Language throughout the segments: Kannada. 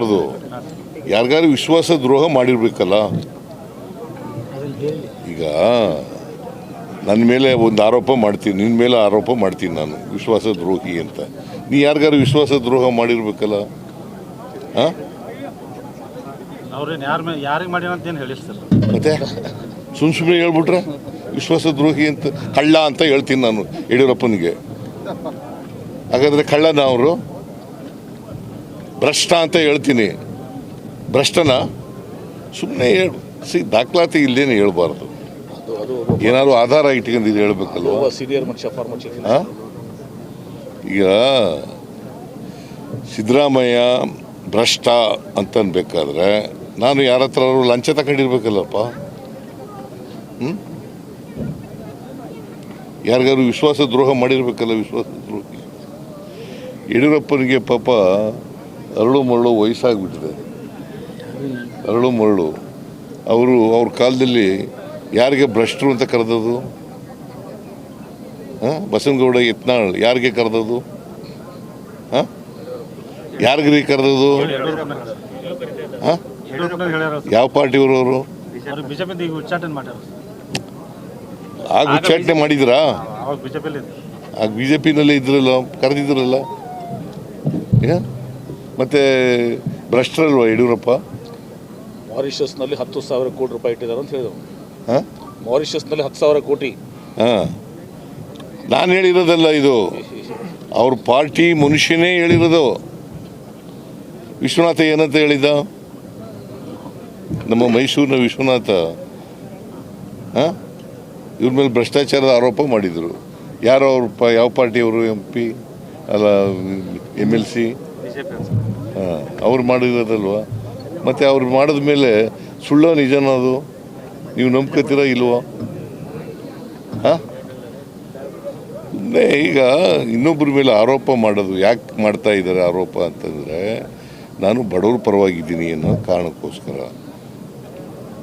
ಅದು ಯಾರಿಗಾರು ವಿಶ್ವಾಸ ದ್ರೋಹ ಮಾಡಿರ್ಬೇಕಲ್ಲ. ಈಗ ನನ್ನ ಮೇಲೆ ಒಂದು ಆರೋಪ ಮಾಡ್ತೀನಿ, ನಿನ್ನ ಮೇಲೆ ಆರೋಪ ಮಾಡ್ತೀನಿ ನಾನು ವಿಶ್ವಾಸ ದ್ರೋಹಿ ಅಂತ. ನೀ ಯಾರಿಗಾರು ವಿಶ್ವಾಸ ದ್ರೋಹ ಮಾಡಿರ್ಬೇಕಲ್ಲ. ಹಾಂ, ಮತ್ತೆ ಸುಮ್ಮನೆ ಹೇಳ್ಬಿಟ್ರೆ ವಿಶ್ವಾಸ ದ್ರೋಹಿ ಅಂತ, ಕಳ್ಳ ಅಂತ ಹೇಳ್ತೀನಿ ನಾನು ಯಡಿಯೂರಪ್ಪನಿಗೆ. ಹಾಗಾದರೆ ಕಳ್ಳನ ಅವರು? ಭ್ರಷ್ಟ ಅಂತ ಹೇಳ್ತೀನಿ. ಭ್ರಷ್ಟನ? ಸುಮ್ಮನೆ ಹೇಳು. ದಾಖಲಾತಿ ಇಲ್ಲೇನೆ ಹೇಳ್ಬಾರ್ದು. ಏನಾದ್ರು ಆಧಾರ ಇಟ್ಕೊಂಡಿದ್ದು ಹೇಳ್ಬೇಕಲ್ವ. ಈಗ ಸಿದ್ದರಾಮಯ್ಯ ಭ್ರಷ್ಟ ಅಂತನ್ಬೇಕಾದ್ರೆ ನಾನು ಯಾರ ಹತ್ರ ಲಂಚ ತಗೊಂಡಿರ್ಬೇಕಲ್ಲಪ್ಪ. ಯಾರಿಗಾರು ವಿಶ್ವಾಸ ದ್ರೋಹ ಮಾಡಿರ್ಬೇಕಲ್ಲ. ವಿಶ್ವಾಸ ದ್ರೋಹಿ ಯಡಿಯೂರಪ್ಪನಿಗೆ ಪಾಪ ಅರಳು ಮರಳು ವಯಸ್ಸಾಗ್ಬಿಟ್ಟಿದೆ. ಅರಳು ಮರಳು ಅವ್ರ ಕಾಲದಲ್ಲಿ ಯಾರಿಗೆ ಭ್ರಷ್ಟರು ಅಂತ ಕರೆದದು? ಬಸನಗೌಡ ಯತ್ನಾಳ್ ಯಾರಿಗೆ ಕರೆದದು? ಯಾರಿಗ್ರಿ ಕರೆದದು? ಯಾವ ಪಾರ್ಟಿಯವರು ಅವರು? ಆಗ ಉಚ್ಚಾಟನೆ ಮಾಡಿದ್ರಾ? ಆಗ ಬಿಜೆಪಿನಲ್ಲಿ ಇದ್ರಲ್ಲ, ಕರೆದಿದ್ರಲ್ಲ. ಮತ್ತೆ ಭ್ರಷ್ಟರಲ್ವ ಯಡಿಯೂರಪ್ಪ? ಮಾರಿಷಸ್ನಲ್ಲಿ 10,000 ಕೋಟಿ ರೂಪಾಯಿ ಇಟ್ಟಿದ್ದಾರೆ ಅಂತ ಹೇಳಿದ್ರು. ಮಾರಿಷಸ್ನಲ್ಲಿ 10,000 ಕೋಟಿ. ನಾನು ಹೇಳಿರೋದಲ್ಲ ಇದು, ಅವ್ರ ಪಾರ್ಟಿ ಮನುಷ್ಯನೇ ಹೇಳಿರೋದು. ವಿಶ್ವನಾಥ ಏನಂತ ಹೇಳಿದ? ನಮ್ಮ ಮೈಸೂರಿನ ವಿಶ್ವನಾಥ ಇವ್ರ ಮೇಲೆ ಭ್ರಷ್ಟಾಚಾರದ ಆರೋಪ ಮಾಡಿದರು. ಯಾರು ಅವ್ರ ಯಾವ ಪಾರ್ಟಿಯವರು? MP ಅಲ್ಲ, MLC ಅವ್ರು ಮಾಡಿರೋದಲ್ವ. ಮತ್ತು ಅವ್ರು ಮಾಡಿದ ಮೇಲೆ ಸುಳ್ಳ ನಿಜನ ಅದು? ನೀವು ನಂಬ್ಕೊತೀರಾ ಇಲ್ವೋ? ಈಗ ಇನ್ನೊಬ್ಬರ ಮೇಲೆ ಆರೋಪ ಮಾಡೋದು ಯಾಕೆ ಮಾಡ್ತಾ ಇದ್ದಾರೆ ಆರೋಪ ಅಂತಂದರೆ, ನಾನು ಬಡವ್ರ ಪರವಾಗಿದ್ದೀನಿ ಅನ್ನೋ ಕಾರಣಕ್ಕೋಸ್ಕರ.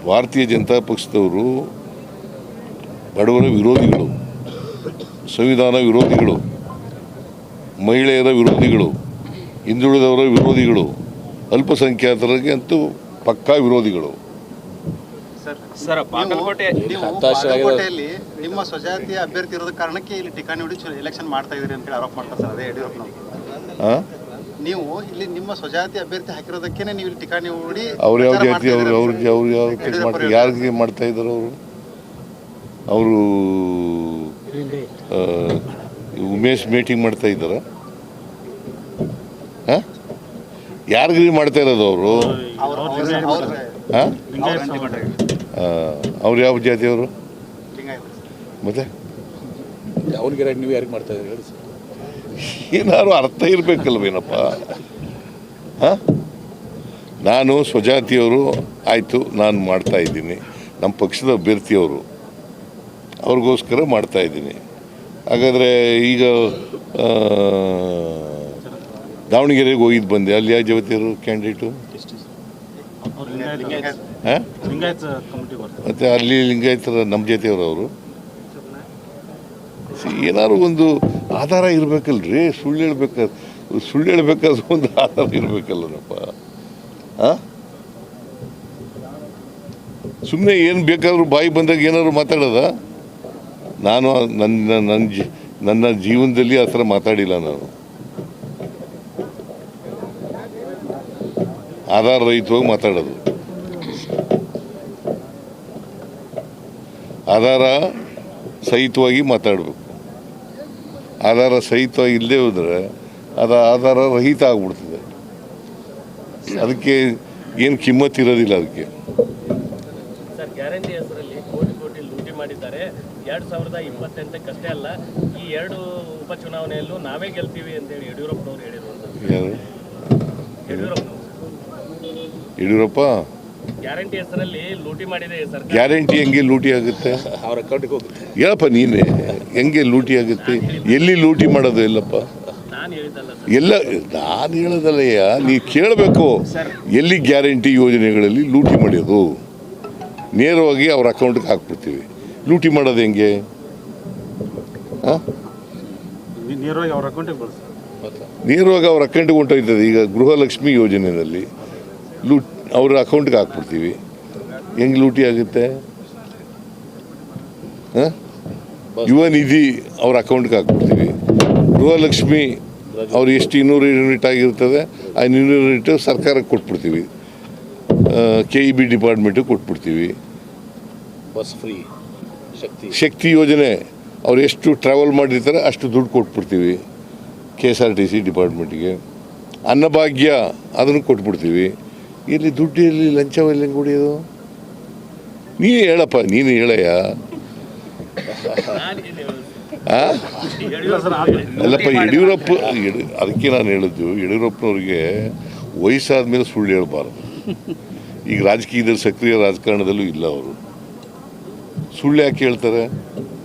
ಭಾರತೀಯ ಜನತಾ ಪಕ್ಷದವರು ಬಡವರ ವಿರೋಧಿಗಳು, ಸಂವಿಧಾನ ವಿರೋಧಿಗಳು, ಮಹಿಳೆಯರ ವಿರೋಧಿಗಳು, ಹಿಂದುಳಿದವರ ವಿರೋಧಿಗಳು, ಅಲ್ಪಸಂಖ್ಯಾತರಿಗೆ ಅಂತೂ ಪಕ್ಕಾ ವಿರೋಧಿಗಳು. ಬಾಗಲಕೋಟೆಯಲ್ಲಿ ನಿಮ್ಮ ಸ್ವಜಾತಿಯ ಅಭ್ಯರ್ಥಿ ಇರೋದ ಕಾರಣಕ್ಕೆ ಇಲ್ಲಿ ಟಿಕಾಣಿ ಹೊಡಿ ಎಲೆಕ್ಷನ್ ಮಾಡ್ತಾ ಇದ್ರಿ ಅಂತ ಆರೋಪ ಮಾಡ್ತಾರೆ ಸರ್. ಅದೇ ಯಡಿಯೂರಪ್ಪನವರು. ನೀವು ಇಲ್ಲಿ ನಿಮ್ಮ ಸ್ವಜಾತಿ ಅಭ್ಯರ್ಥಿ ಹಾಕಿರೋದಕ್ಕೇನೆ ನೀವು ಇಲ್ಲಿ ಟಿಕಾಣಿ ಹೊಡಿ. ಅವ್ರು ಯಾವ ಜಾತಿ? ಯಾರಿಗೆ ಮಾಡ್ತಾ ಇದ್ದಾರೆ ಅವರು? ಉಮೇಶ್ ಮೀಟಿಂಗ್ ಮಾಡ್ತಾ ಇದ್ದಾರ? ಯಾರಿಗ್ರಿ ಮಾಡ್ತಾ ಇರೋದು ಅವರು? ಅವ್ರು ಯಾವ ಜಾತಿಯವರು? ಮತ್ತೆ ನೀವು ಯಾರಿಗೆ ಮಾಡ್ತಾ ಇದ್ದೀರಿ? ಏನಾದ್ರು ಅರ್ಥ ಇರಬೇಕಲ್ವೇನಪ್ಪ. ನಾನು ಸ್ವಜಾತಿಯವರು ಆಯಿತು, ನಾನು ಮಾಡ್ತಾ ಇದ್ದೀನಿ. ನಮ್ಮ ಪಕ್ಷದ ಅಭ್ಯರ್ಥಿಯವರು, ಅವ್ರಿಗೋಸ್ಕರ ಮಾಡ್ತಾ ಇದ್ದೀನಿ. ಹಾಗಾದರೆ ಈಗ ದಾವಣಗೆರೆಗೆ ಹೋಗಿದ್ದು ಬಂದೆ, ಅಲ್ಲಿ ಯಾವ ಜಾತಿಯವರು ಕ್ಯಾಂಡಿಡೇಟು? ಮತ್ತು ಅಲ್ಲಿ ಲಿಂಗಾಯತರ ನಮ್ಮ ಜಾತಿಯವರು. ಅವರು ಏನಾದ್ರು ಒಂದು ಆಧಾರ ಇರಬೇಕಲ್ರಿ. ಸುಳ್ಳು ಹೇಳ್ಬೇಕಾದ್ರೆ ಒಂದು ಆಧಾರ ಇರಬೇಕಲ್ಲಪ್ಪ. ಸುಮ್ಮನೆ ಏನು ಬೇಕಾದ್ರೂ ಬಾಯಿ ಬಂದಾಗ ಏನಾದ್ರು ಮಾತಾಡೋದ? ನಾನು ನನ್ನ ಜೀವನದಲ್ಲಿ ಆ ಥರ ಮಾತಾಡಿಲ್ಲ. ನಾನು ಆಧಾರ ರಹಿತವಾಗಿ ಮಾತಾಡೋದು. ಆಧಾರ ಸಹಿತವಾಗಿ ಮಾತಾಡಬೇಕು. ಆಧಾರ ಸಹಿತವಾಗಿ ಇಲ್ಲದೆ ಹೋದರೆ ಅದು ಆಧಾರ ರಹಿತ ಆಗ್ಬಿಡ್ತದೆ. ಅದಕ್ಕೆ ಏನು ಕಿಮ್ಮತ್ತು ಇರೋದಿಲ್ಲ. ಅದಕ್ಕೆ ಸರ್, ಗ್ಯಾರಂಟಿ ಹೆಸರಲ್ಲಿ ಕೋಟಿ ಲೂಟಿ ಮಾಡಿದ್ದಾರೆ. 2028 ಅಷ್ಟೇ ಅಲ್ಲ, ಈ 2 ಉಪಚುನಾವಣೆಯಲ್ಲೂ ನಾವೇ ಗೆಲ್ತೀವಿ ಅಂತೇಳಿ ಯಡಿಯೂರಪ್ಪನವರು ಹೇಳಿರುವಂಥದ್ದು. ಯಾರು? ಯಡಿಯೂರಪ್ಪ ಗ್ಯಾರಂಟಿ ಹೆಸರಲ್ಲಿ ಲೂಟಿ ಮಾಡಿದೆ ಸರ್. ಗ್ಯಾರಂಟಿ ಹೆಂಗೆ ಲೂಟಿ ಆಗುತ್ತೆ? ಅವ್ರ ಅಕೌಂಟಿಗೆ ಹೋಗುತ್ತೆ. ಹೇಳಪ್ಪ ನೀನೇ, ಹೆಂಗೆ ಲೂಟಿ ಆಗುತ್ತೆ? ಎಲ್ಲಿ ಲೂಟಿ ಮಾಡೋದು? ಎಲ್ಲಪ್ಪ ಎಲ್ಲ ನಾನು ಹೇಳೋದಲ್ಲಯ್ಯ, ನೀವು ಕೇಳಬೇಕು. ಎಲ್ಲಿ ಗ್ಯಾರಂಟಿ ಯೋಜನೆಗಳಲ್ಲಿ ಲೂಟಿ ಮಾಡೋದು? ನೇರವಾಗಿ ಅವ್ರ ಅಕೌಂಟ್ಗೆ ಹಾಕ್ಬಿಡ್ತೀವಿ. ಲೂಟಿ ಮಾಡೋದು ಹೆಂಗೆ? ನೇರವಾಗಿ ಅವ್ರ ಅಕೌಂಟಿಗೆ ನೇರವಾಗಿ ಅವ್ರ ಅಕೌಂಟಿಗೆ ಹೊಂಟೋಯ್ತದೆ. ಈಗ ಗೃಹಲಕ್ಷ್ಮಿ ಯೋಜನೆಯಲ್ಲಿ ಅವ್ರ ಅಕೌಂಟ್ಗೆ ಹಾಕ್ಬಿಡ್ತೀವಿ. ಹೆಂಗೆ ಲೂಟಿ ಆಗುತ್ತೆ? ಯುವ ನಿಧಿ ಅವ್ರ ಅಕೌಂಟ್ಗೆ ಹಾಕ್ಬಿಡ್ತೀವಿ. ಗೃಹಲಕ್ಷ್ಮಿ ಅವ್ರು ಎಷ್ಟು 200 ಯೂನಿಟ್ ಆಗಿರ್ತದೆ ಆ 200 ಯೂನಿಟ್ ಸರ್ಕಾರಕ್ಕೆ ಕೊಟ್ಬಿಡ್ತೀವಿ. KEB ಡಿಪಾರ್ಟ್ಮೆಂಟಿಗೆ ಕೊಟ್ಬಿಡ್ತೀವಿ. ಬಸ್ ಫ್ರೀ ಶಕ್ತಿ ಯೋಜನೆ ಅವ್ರು ಎಷ್ಟು ಟ್ರಾವೆಲ್ ಮಾಡಿರ್ತಾರೆ ಅಷ್ಟು ದುಡ್ಡು ಕೊಟ್ಬಿಡ್ತೀವಿ KSRTC ಡಿಪಾರ್ಟ್ಮೆಂಟಿಗೆ. ಅನ್ನಭಾಗ್ಯ ಅದನ್ನು ಕೊಟ್ಬಿಡ್ತೀವಿ. ಇಲ್ಲಿ ದುಡ್ಡು ಎಲ್ಲಿ, ಲಂಚವೆಲ್ಲ ಹೆಂಗೆ ಹೊಡಿಯೋದು? ನೀನು ಹೇಳಪ್ಪ, ನೀನು ಹೇಳಯ್ಯ. ಅಲ್ಲಪ್ಪ ಯಡಿಯೂರಪ್ಪ, ಅದಕ್ಕೆ ನಾನು ಹೇಳಿದ್ದು ಯಡಿಯೂರಪ್ಪನವ್ರಿಗೆ ವಯಸ್ಸಾದ ಮೇಲೆ ಸುಳ್ಳು ಹೇಳ್ಬಾರ್ದು. ಈಗ ರಾಜಕೀಯದಲ್ಲಿ ಸಕ್ರಿಯ ರಾಜಕಾರಣದಲ್ಲೂ ಇಲ್ಲ ಅವರು. ಸುಳ್ಳು ಯಾಕೆ ಹೇಳ್ತಾರೆ?